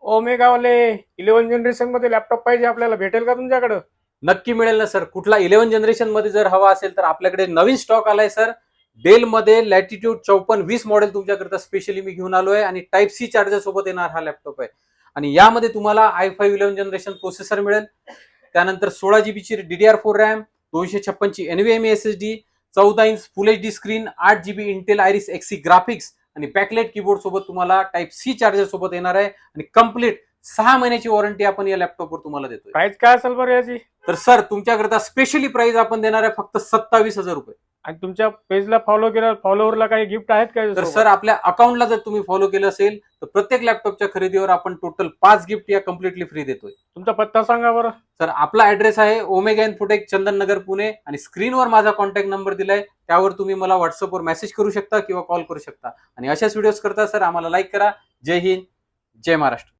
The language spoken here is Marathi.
ओमेगावाले 11 जनरेशन मध्ये लॅपटॉप पाहिजे आपल्याला, भेटेल का तुमच्याकडं? नक्की मिळेल ना सर. कुठला 11 जनरेशन मध्ये जर हवा असेल तर आपल्याकडे नवीन स्टॉक आलाय सर. डेल मध्ये लॅटिट्यूड 5420 मॉडेल तुमच्याकरता स्पेशली मी घेऊन आलोय आणि टाइप सी चार्जर सोबत येणार हा लॅपटॉप आहे. आणि यामध्ये तुम्हाला i5 11 जनरेशन प्रोसेसर मिळेल. त्यानंतर 16 GB ची DDR4 रॅम, 256 ची NVMe SSD, 14 इंच फुल HD screen, 8 GB Intel iris Xe graphics आणि बॅकलाइट कीबोर्ड सोबत तुम्हाला टाइप सी चार्जर सोबत येणार आहे. आणि कम्प्लीट 6 महिन्याची वॉरंटी आपण या लॅपटॉपवर तुम्हाला देतोय. प्राइस काय असेल बरं याची? तर सर तुमच्याकरता स्पेशली प्राइस आपण देणार आहे फक्त 27,000 रुपये. आणि तुमच्या पेजला फॉलो केलं, फॉलोअरला काही गिफ्ट आहेत का तर याच्यासोबत? सर आपल्या अकाउंटला जर तुम्ही फॉलो केलं असेल तर प्रत्येक लॅपटॉपच्या खरेदीवर आपण टोटल 5 गिफ्ट या कम्प्लिटली फ्री देतोय. तुमचा पत्ता सांगा बरं. सर आपला ऍड्रेस आहे ओमेगा इन्फोटेक चंदन नगर पुणे आणि स्क्रीनवर माझा कॉन्टॅक्ट नंबर दिलाय, त्यावर तुम्ही मला व्हॉट्सअपवर मेसेज करू शकता किंवा कॉल करू शकता. आणि अशाच व्हिडिओज करता सर आम्हाला लाईक करा. जय हिंद, जय महाराष्ट्र.